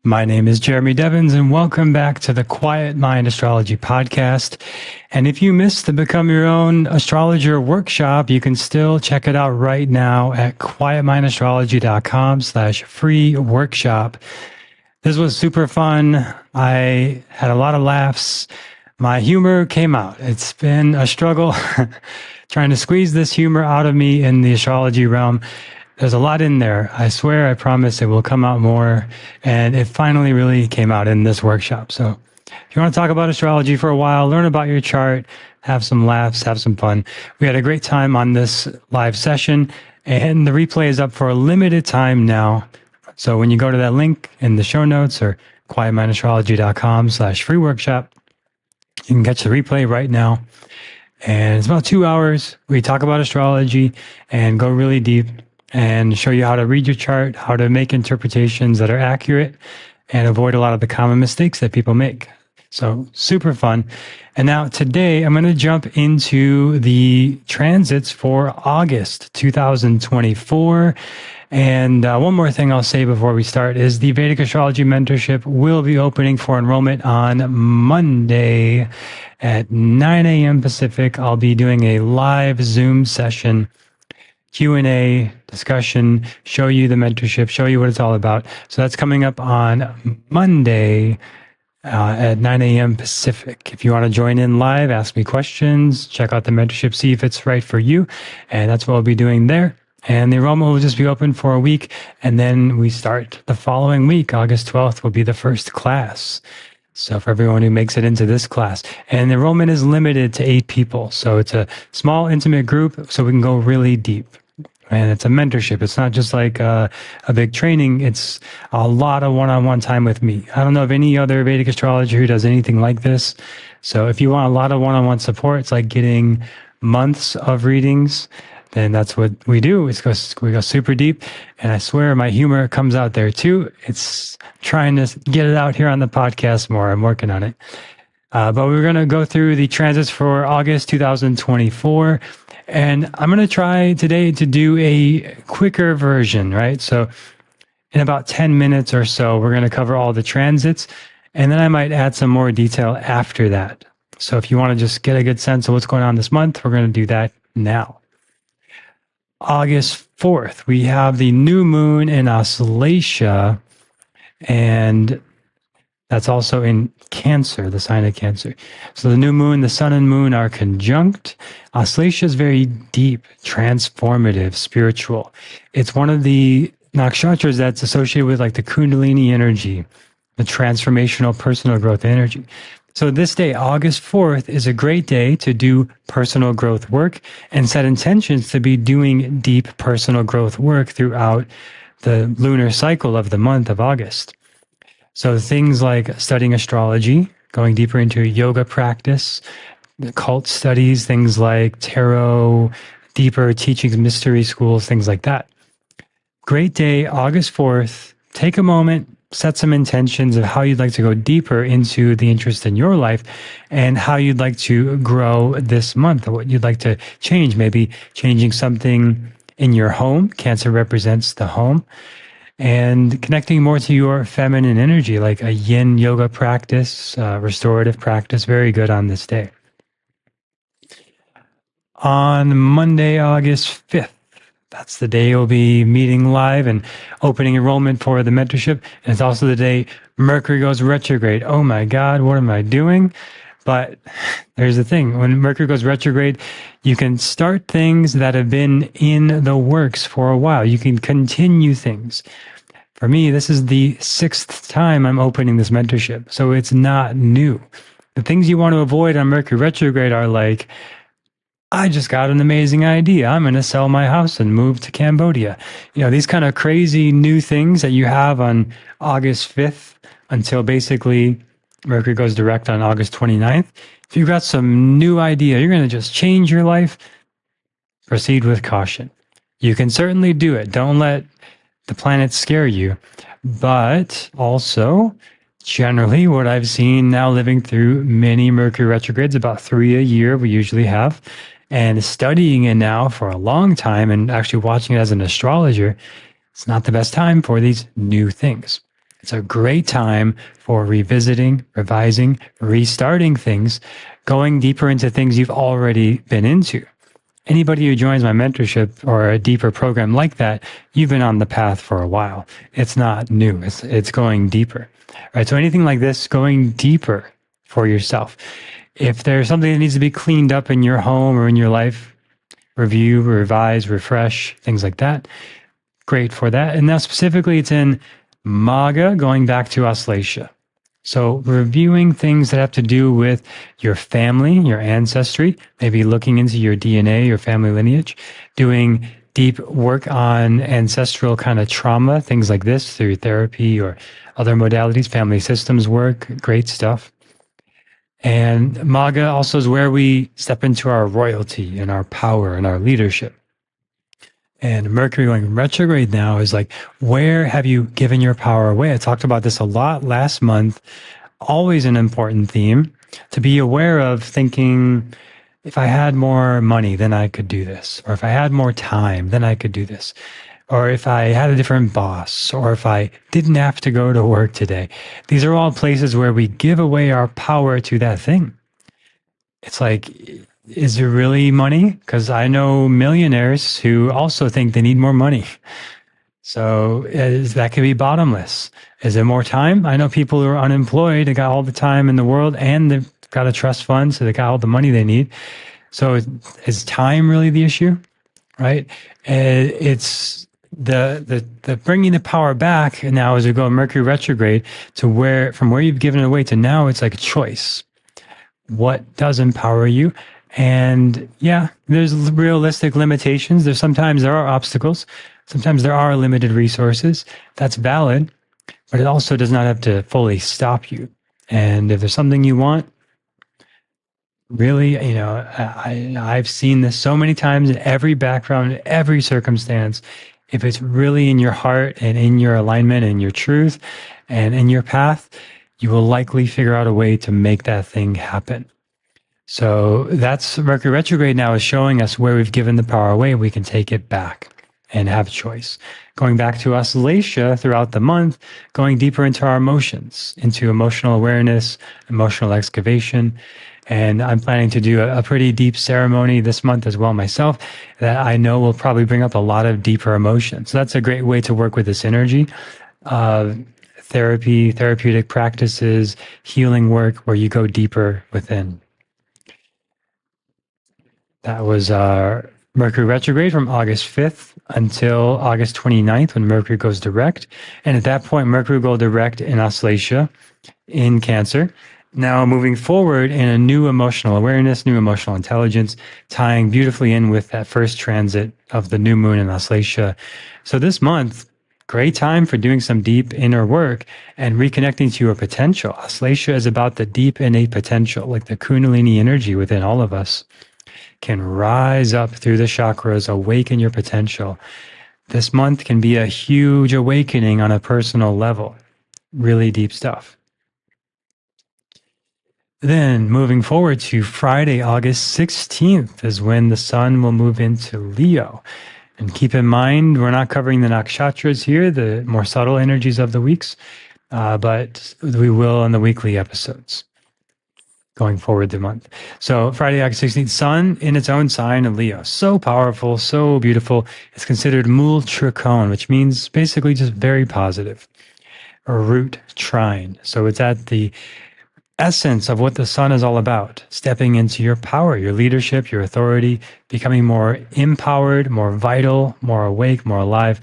My name is Jeremy Devins, and welcome back to the Quiet Mind Astrology Podcast. And if you missed the Become Your Own Astrologer workshop, you can still check it out right now at quietmindastrology.com/free workshop. This was super fun. I had a lot of laughs. My humor came out. It's been a struggle trying to squeeze this humor out of me in the astrology realm. There's a lot in there. I swear, I promise it will come out more. And it finally really came out in this workshop. So if you want to talk about astrology for a while, learn about your chart, have some laughs, have some fun. We had a great time on this live session, and the replay is up for a limited time now. So when you go to that link in the show notes or quietmindastrology.com/free workshop, you can catch the replay right now. And it's about 2 hours. We talk about astrology and go really deep and show you how to read your chart, how to make interpretations that are accurate, and avoid a lot of the common mistakes that people make. So super fun. And now today, I'm going to jump into the transits for August 2024. And one more thing I'll say before we start is the Vedic Astrology Mentorship will be opening for enrollment on Monday at 9 a.m. Pacific. I'll be doing a live Zoom session, Q&A, discussion, show you the mentorship, show you what it's all about. So that's coming up on Monday at 9 a.m. Pacific. If you want to join in live, ask me questions, check out the mentorship, see if it's right for you. And that's what we'll be doing there. And the enrollment will just be open for a week. And then we start the following week. August 12th will be the first class. So for everyone who makes it into this class. And the enrollment is limited to 8 people. So it's a small, intimate group so we can go really deep. And it's a mentorship. It's not just like a big training. It's a lot of one-on-one time with me. I don't know of any other Vedic astrologer who does anything like this. So if you want a lot of one-on-one support, it's like getting months of readings. Then that's what we do. We go super deep. And I swear my humor comes out there too. It's trying to get it out here on the podcast more. I'm working on it. But we're going to go through the transits for August 2024. And I'm going to try today to do a quicker version, right? So in about 10 minutes or so, we're going to cover all the transits. And then I might add some more detail after that. So if you want to just get a good sense of what's going on this month, we're going to do that now. August 4th, we have the new moon in Aslesha, and that's also in Cancer, the sign of Cancer. So the new moon, the sun and moon are conjunct. Aslesha is very deep, transformative, spiritual. It's one of the nakshatras that's associated with like the Kundalini energy, the transformational personal growth energy. So this day, August 4th, is a great day to do personal growth work and set intentions to be doing deep personal growth work throughout the lunar cycle of the month of August. So things like studying astrology, going deeper into yoga practice, occult studies, things like tarot, deeper teachings, mystery schools, things like that. Great day, August 4th. Take a moment. Set some intentions of how you'd like to go deeper into the interest in your life and how you'd like to grow this month, or what you'd like to change. Maybe changing something in your home. Cancer represents the home. And connecting more to your feminine energy, like a yin yoga practice, restorative practice, very good on this day. On Monday, August 5th, that's the day you'll be meeting live and opening enrollment for the mentorship. And it's also the day Mercury goes retrograde. Oh my God, what am I doing? But there's the thing. When Mercury goes retrograde, you can start things that have been in the works for a while. You can continue things. For me, this is the 6th time I'm opening this mentorship. So it's not new. The things you want to avoid on Mercury retrograde are like, I just got an amazing idea. I'm going to sell my house and move to Cambodia. You know, these kind of crazy new things that you have on August 5th until basically Mercury goes direct on August 29th. If you've got some new idea, you're going to just change your life, proceed with caution. You can certainly do it. Don't let the planets scare you. But also, generally, what I've seen now living through many Mercury retrogrades, about 3 a year we usually have, and studying it now for a long time and actually watching it as an astrologer, it's not the best time for these new things. It's a great time for revisiting, revising, restarting things, going deeper into things you've already been into. Anybody who joins my mentorship or a deeper program like that, you've been on the path for a while. It's not new. It's going deeper, right? So anything like this, going deeper for yourself. If there's something that needs to be cleaned up in your home or in your life, review, revise, refresh, things like that. Great for that. And now specifically, it's in Magha, going back to Aslesha. So reviewing things that have to do with your family, your ancestry, maybe looking into your DNA, your family lineage, doing deep work on ancestral kind of trauma, things like this through therapy or other modalities, family systems work, great stuff. And Magha also is where we step into our royalty and our power and our leadership. And Mercury going retrograde now is like, where have you given your power away? I talked about this a lot last month. Always an important theme to be aware of, thinking, if I had more money, then I could do this. Or if I had more time, then I could do this. Or if I had a different boss, or if I didn't have to go to work today. These are all places where we give away our power to that thing. It's like, is it really money? Because I know millionaires who also think they need more money. So that could be bottomless. Is it more time? I know people who are unemployed, they got all the time in the world and they've got a trust fund, so they got all the money they need. So is time really the issue? Right? It's the bringing the power back now as we go Mercury retrograde to from where you've given it away to now, it's like a choice. What does empower you? And yeah, there's realistic limitations. Sometimes there are obstacles. Sometimes there are limited resources. That's valid, but it also does not have to fully stop you. And if there's something you want, really, I've seen this so many times in every background, every circumstance. If it's really in your heart and in your alignment and your truth and in your path, you will likely figure out a way to make that thing happen. So that's Mercury retrograde now is showing us where we've given the power away. We can take it back and have choice. Going back to Aslesha throughout the month, going deeper into our emotions, into emotional awareness, emotional excavation. And I'm planning to do a pretty deep ceremony this month as well myself that I know will probably bring up a lot of deeper emotions. So that's a great way to work with this energy. Therapy, therapeutic practices, healing work where you go deeper within. That was Mercury retrograde from August 5th until August 29th when Mercury goes direct. And at that point, Mercury will go direct in Aslesha in Cancer. Now moving forward in a new emotional awareness, new emotional intelligence, tying beautifully in with that first transit of the new moon in Aslesha. So this month, great time for doing some deep inner work and reconnecting to your potential. Aslesha is about the deep innate potential, like the Kundalini energy within all of us can rise up through the chakras, awaken your potential. This month can be a huge awakening on a personal level. Really deep stuff. Then moving forward to Friday, August 16th is when the sun will move into Leo. And keep in mind, we're not covering the nakshatras here, the more subtle energies of the weeks, but we will in the weekly episodes going forward the month. So Friday, August 16th, sun in its own sign of Leo. So powerful, so beautiful. It's considered Mul Trikon, which means basically just very positive, or root trine. So it's at the essence of what the sun is all about, stepping into your power, your leadership, your authority, becoming more empowered, more vital, more awake, more alive.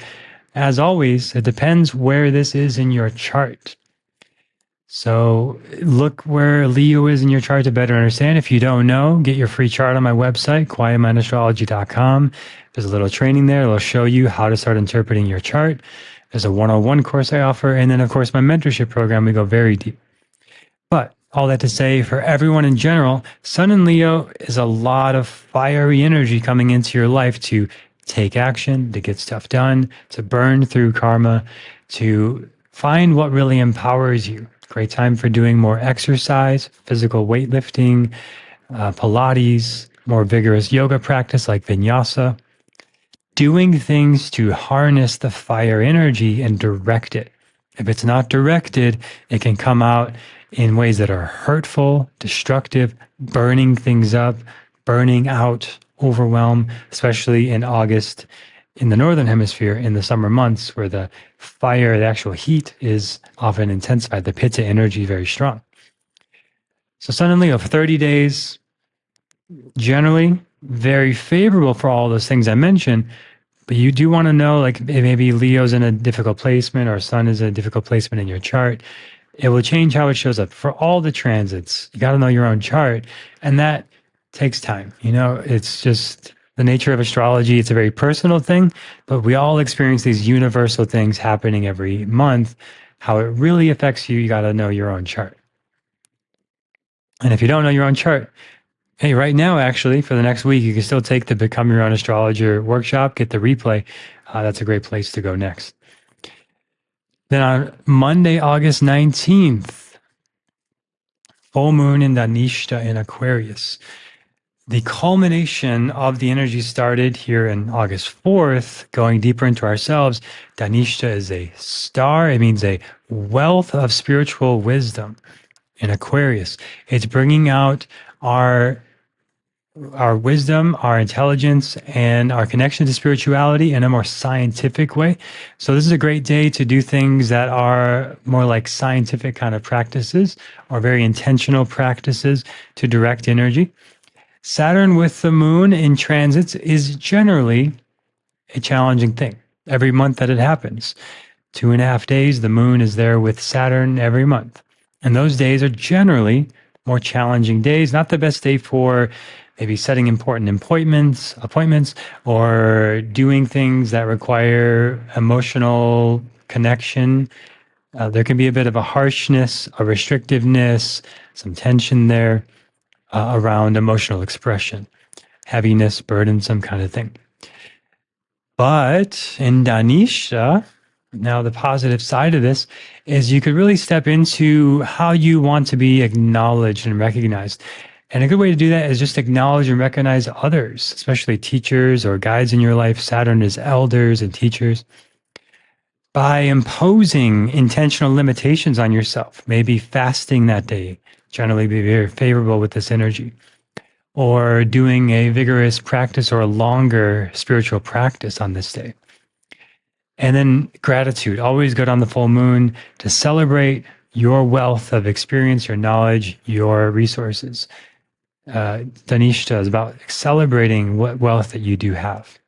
As always, it depends where this is in your chart. So look where Leo is in your chart to better understand. If you don't know, get your free chart on my website, quietmindastrology.com. There's a little training there. It'll show you how to start interpreting your chart. There's a 101 course I offer. And then, of course, my mentorship program, we go very deep. But all that to say, for everyone in general, Sun in Leo is a lot of fiery energy coming into your life to take action, to get stuff done, to burn through karma, to find what really empowers you. Great time for doing more exercise, physical weightlifting, Pilates, more vigorous yoga practice like vinyasa. Doing things to harness the fire energy and direct it If it's not directed, it can come out in ways that are hurtful, destructive, burning things up, burning out, overwhelm, especially in August in the Northern Hemisphere in the summer months where the fire, the actual heat is often intensified. The Pitta energy is very strong. So Sun and Leo for 30 days, generally very favorable for all those things I mentioned. But you do want to know, like maybe Leo's in a difficult placement or Sun is a difficult placement in your chart. It will change how it shows up for all the transits. You got to know your own chart, and that takes time. It's just the nature of astrology. It's a very personal thing, but we all experience these universal things happening every month. How it really affects you, you got to know your own chart. And if you don't know your own chart, hey, right now, actually, for the next week, you can still take the Become Your Own Astrologer workshop, get the replay. That's a great place to go next. Then on Monday, August 19th, full moon in Dhanishta in Aquarius. The culmination of the energy started here in August 4th, going deeper into ourselves. Dhanishta is a star. It means a wealth of spiritual wisdom in Aquarius. It's bringing out our wisdom, our intelligence, and our connection to spirituality in a more scientific way. So this is a great day to do things that are more like scientific kind of practices or very intentional practices to direct energy. Saturn with the moon in transits is generally a challenging thing every month that it happens. 2.5 days, the moon is there with Saturn every month. And those days are generally more challenging days, not the best day for maybe setting important appointments, or doing things that require emotional connection. There can be a bit of a harshness, a restrictiveness, some tension there around emotional expression, heaviness, burdensome kind of thing. But in Dhanishta, now the positive side of this is you could really step into how you want to be acknowledged and recognized. And a good way to do that is just acknowledge and recognize others, especially teachers or guides in your life. Saturn is elders and teachers. By imposing intentional limitations on yourself, maybe fasting that day, generally be very favorable with this energy, or doing a vigorous practice or a longer spiritual practice on this day. And then gratitude, always good on the full moon to celebrate your wealth of experience, your knowledge, your resources. Dhanishta is about celebrating what wealth that you do have.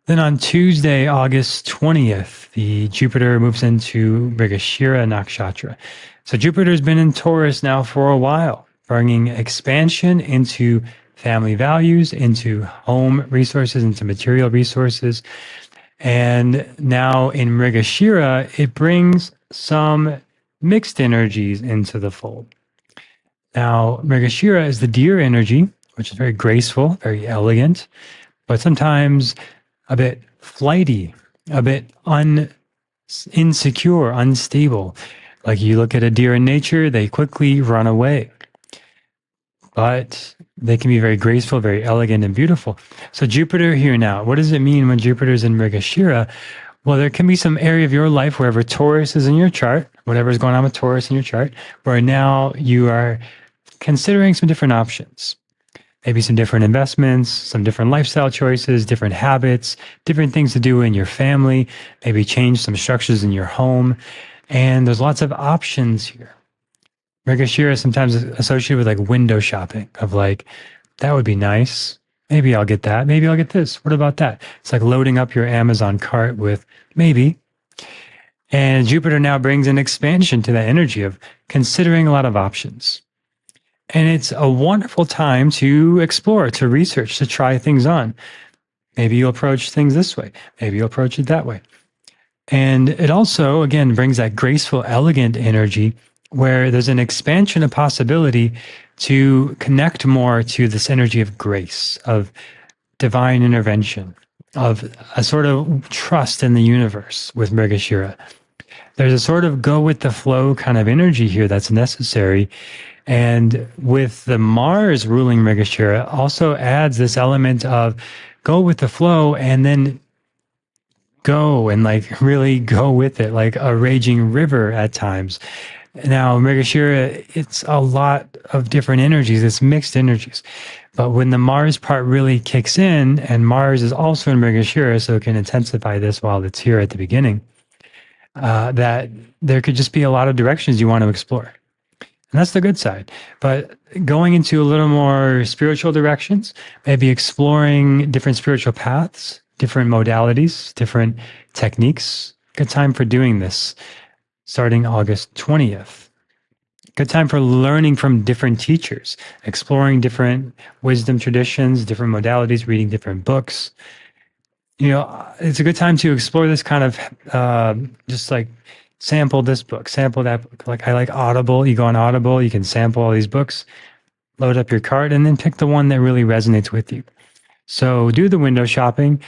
Then on Tuesday, August 20th, the Jupiter moves into Mrigasira nakshatra. So Jupiter's been in Taurus now for a while, bringing expansion into family values, into home resources, into material resources. And now in Mrigasira, it brings some mixed energies into the fold. Now, Mrigasira is the deer energy, which is very graceful, very elegant, but sometimes a bit flighty, a bit insecure, unstable. Like you look at a deer in nature, they quickly run away. But they can be very graceful, very elegant, and beautiful. So Jupiter here now, what does it mean when Jupiter's in Mrigasira? Well, there can be some area of your life, wherever Taurus is in your chart, whatever's going on with Taurus in your chart, where now you are considering some different options. Maybe some different investments, some different lifestyle choices, different habits, different things to do in your family, maybe change some structures in your home. And there's lots of options here. Mrigasira is sometimes associated with like window shopping of like, that would be nice. Maybe I'll get that. Maybe I'll get this. What about that? It's like loading up your Amazon cart with maybe. And Jupiter now brings an expansion to that energy of considering a lot of options. And it's a wonderful time to explore, to research, to try things on. Maybe you'll approach things this way. Maybe you'll approach it that way. And it also, again, brings that graceful, elegant energy where there's an expansion of possibility to connect more to this energy of grace, of divine intervention, of a sort of trust in the universe with Mrigasira. There's a sort of go with the flow kind of energy here that's necessary. And with the Mars ruling Mrigasira also adds this element of go with the flow and then go and like really go with it, like a raging river at times. Now, Mrigasira, it's a lot of different energies, it's mixed energies. But when the Mars part really kicks in, and Mars is also in Mrigasira, so it can intensify this while it's here at the beginning, that there could just be a lot of directions you want to explore. And that's the good side. But going into a little more spiritual directions, maybe exploring different spiritual paths, different modalities, different techniques, good time for doing this starting August 20th. Good time for learning from different teachers, exploring different wisdom traditions, different modalities, reading different books. It's a good time to explore this kind of just like sample this book, sample that book. Like I like Audible. You go on Audible, you can sample all these books, load up your cart, and then pick the one that really resonates with you. So do the window shopping.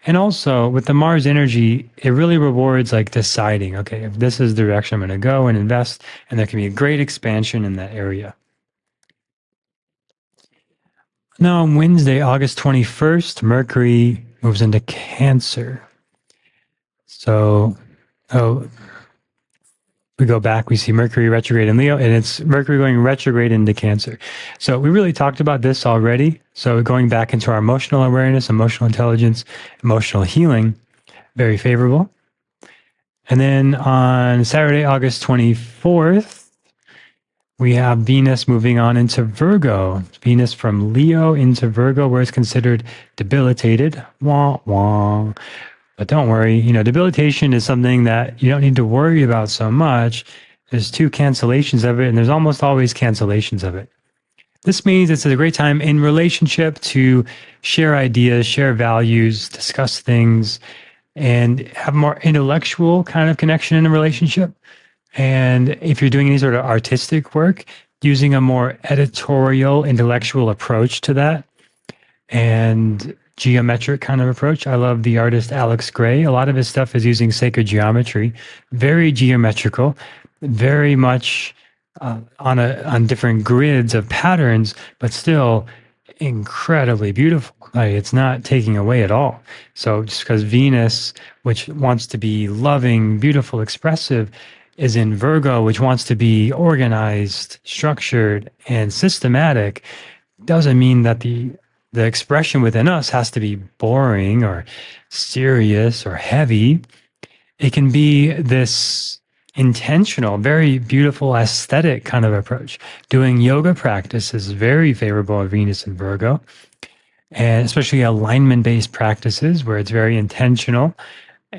And also with the Mars energy, it really rewards like deciding, okay, if this is the direction I'm going to go and invest, and there can be a great expansion in that area. Now on Wednesday, August 21st, Mercury moves into Cancer. So, we go back, we see Mercury retrograde in Leo, and it's Mercury going retrograde into Cancer. So we really talked about this already. So going back into our emotional awareness, emotional intelligence, emotional healing, very favorable. And then on Saturday, August 24th, we have Venus moving on into Virgo. Venus from Leo into Virgo, where it's considered debilitated. Wah, wah. But don't worry, debilitation is something that you don't need to worry about so much. There's 2 cancellations of it, and there's almost always cancellations of it. This means it's a great time in relationship to share ideas, share values, discuss things, and have more intellectual kind of connection in a relationship. And if you're doing any sort of artistic work, using a more editorial, intellectual approach to that and geometric kind of approach. I love the artist Alex Gray. A lot of his stuff is using sacred geometry, very geometrical, very much on different grids of patterns, but still incredibly beautiful. Like, it's not taking away at all. So just because Venus, which wants to be loving, beautiful, expressive, is in Virgo, which wants to be organized, structured, and systematic, doesn't mean that the expression within us has to be boring or serious or heavy. It can be this intentional, very beautiful, aesthetic kind of approach. Doing yoga practice is very favorable of Venus and Virgo, and especially alignment-based practices where it's very intentional,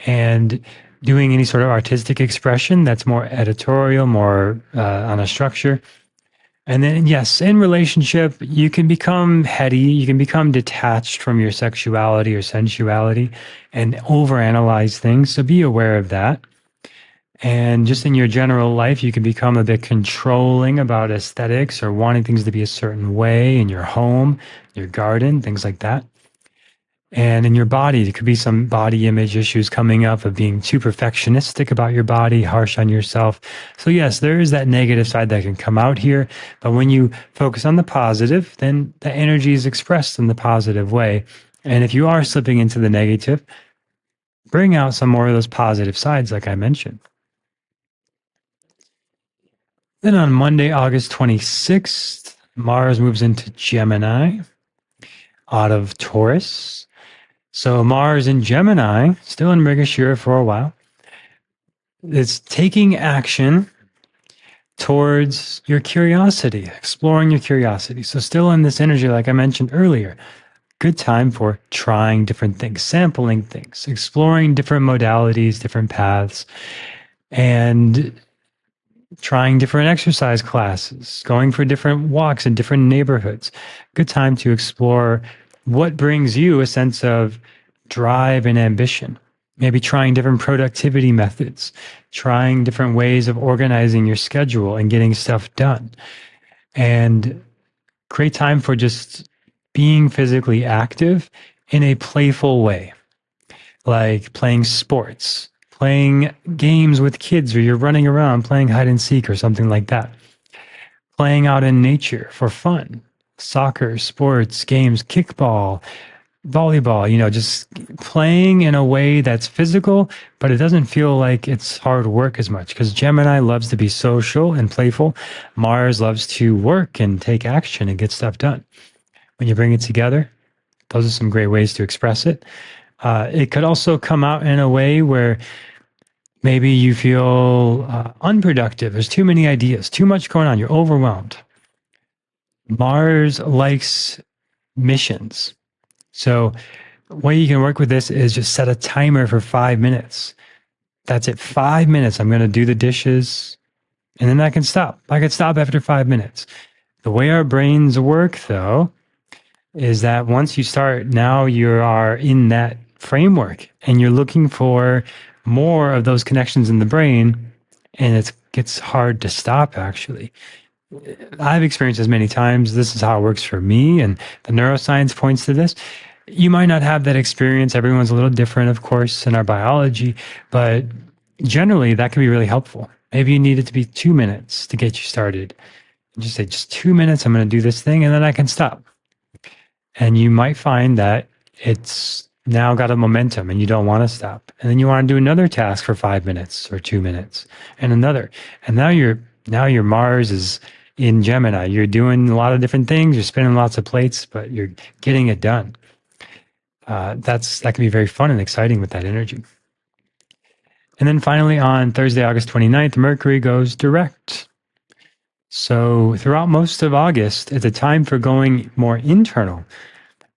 and doing any sort of artistic expression that's more editorial, more on a structure. And then, yes, in relationship, you can become heady, you can become detached from your sexuality or sensuality and overanalyze things. So be aware of that. And just in your general life, you can become a bit controlling about aesthetics or wanting things to be a certain way in your home, your garden, things like that. And in your body, there could be some body image issues coming up of being too perfectionistic about your body, harsh on yourself. So yes, there is that negative side that can come out here. But when you focus on the positive, then the energy is expressed in the positive way. And if you are slipping into the negative, bring out some more of those positive sides, like I mentioned. Then on Monday, August 26th, Mars moves into Gemini out of Taurus. So Mars in Gemini, still in Mrigasira for a while, it's taking action towards your curiosity, exploring your curiosity. So still in this energy, like I mentioned earlier, good time for trying different things, sampling things, exploring different modalities, different paths, and trying different exercise classes, going for different walks in different neighborhoods. Good time to explore what brings you a sense of drive and ambition. Maybe trying different productivity methods, trying different ways of organizing your schedule and getting stuff done. And great time for just being physically active in a playful way, like playing sports, playing games with kids, or you're running around playing hide and seek or something like that. Playing out in nature for fun, soccer, sports, games, kickball, volleyball, just playing in a way that's physical, but it doesn't feel like it's hard work as much because Gemini loves to be social and playful. Mars loves to work and take action and get stuff done. When you bring it together, those are some great ways to express it. It could also come out in a way where maybe you feel unproductive. There's too many ideas, too much going on. You're overwhelmed. Mars likes missions. So, way you can work with this is just set a timer for 5 minutes. That's it. 5 minutes. I'm going to do the dishes and then I can stop. I can stop after 5 minutes. The way our brains work, though, is that once you start, now you are in that framework and you're looking for more of those connections in the brain, and it gets hard to stop, actually. I've experienced this many times. This is how it works for me, and the neuroscience points to this. You might not have that experience. Everyone's a little different, of course, in our biology, but generally that can be really helpful. Maybe you need it to be 2 minutes to get you started. Just say, just 2 minutes, I'm going to do this thing, and then I can stop. And you might find that it's now got a momentum and you don't want to stop. And then you want to do another task for 5 minutes or 2 minutes and another. And now your Mars is in Gemini. You're doing a lot of different things. You're spinning lots of plates, but you're getting it done. That can be very fun and exciting with that energy. And then finally, on Thursday, August 29th, Mercury goes direct. So throughout most of August, it's a time for going more internal.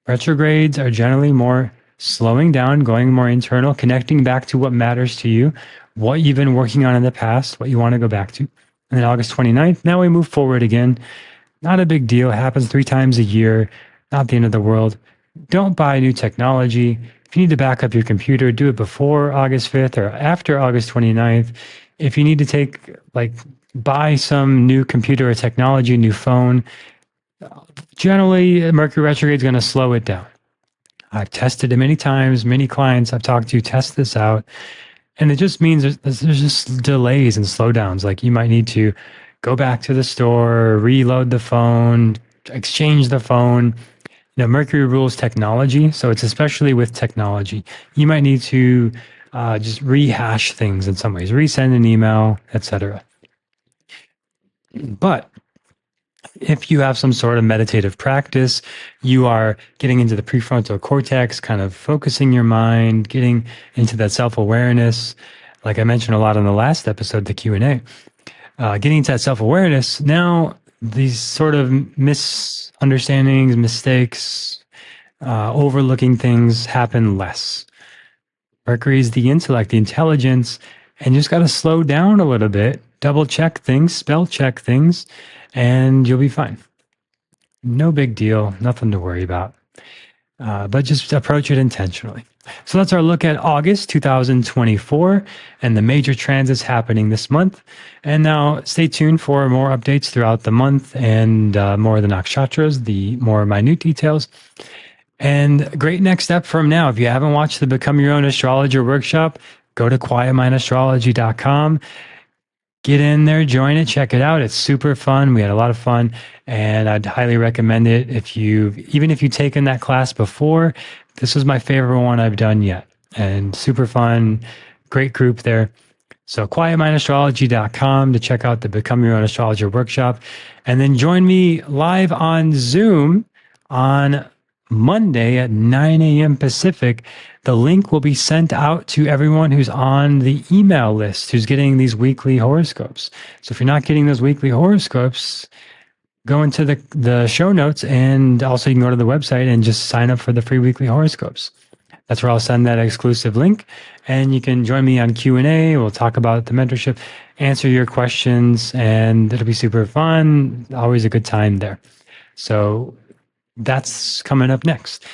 Retrogrades are generally more slowing down, going more internal, connecting back to what matters to you, what you've been working on in the past, what you want to go back to. And then August 29th, now we move forward again. Not a big deal. It happens 3 times a year. Not the end of the world. Don't buy new technology. If you need to back up your computer, do it before August 5th or after August 29th. If you need to buy some new computer or technology, new phone, generally Mercury retrograde is going to slow it down. I've tested it many times. Many clients I've talked to test this out. And it just means there's just delays and slowdowns. Like you might need to go back to the store, reload the phone, exchange the phone. Mercury rules technology. So it's especially with technology. You might need to just rehash things in some ways, resend an email, etc. But if you have some sort of meditative practice, you are getting into the prefrontal cortex, kind of focusing your mind, getting into that self-awareness. Like I mentioned a lot in the last episode, the Q&A, getting into that self-awareness. Now, these sort of misunderstandings, mistakes, overlooking things happen less. Mercury is the intellect, the intelligence, and you just got to slow down a little bit, double check things, spell check things, and you'll be fine. No big deal, nothing to worry about. But just approach it intentionally. So that's our look at August 2024 and the major transits happening this month. And now stay tuned for more updates throughout the month and more of the nakshatras, the more minute details. And great next step from now. If you haven't watched the Become Your Own Astrologer workshop, go to quietmindastrology.com. Get in there, join it, check it out. It's super fun. We had a lot of fun, and I'd highly recommend it. Even if you've taken that class before, this was my favorite one I've done yet, and super fun, great group there. So quietmindastrology.com to check out the Become Your Own Astrologer workshop, and then join me live on Zoom on Monday at 9 a.m. Pacific. The link will be sent out to everyone who's on the email list, who's getting these weekly horoscopes. So if you're not getting those weekly horoscopes, go into the show notes, and also you can go to the website and just sign up for the free weekly horoscopes. That's where I'll send that exclusive link, and you can join me on Q&A. We'll talk about the mentorship, answer your questions, and it'll be super fun. Always a good time there. So that's coming up next.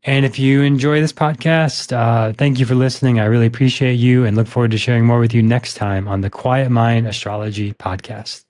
And if you enjoy this podcast, thank you for listening. I really appreciate you and look forward to sharing more with you next time on the Quiet Mind Astrology Podcast.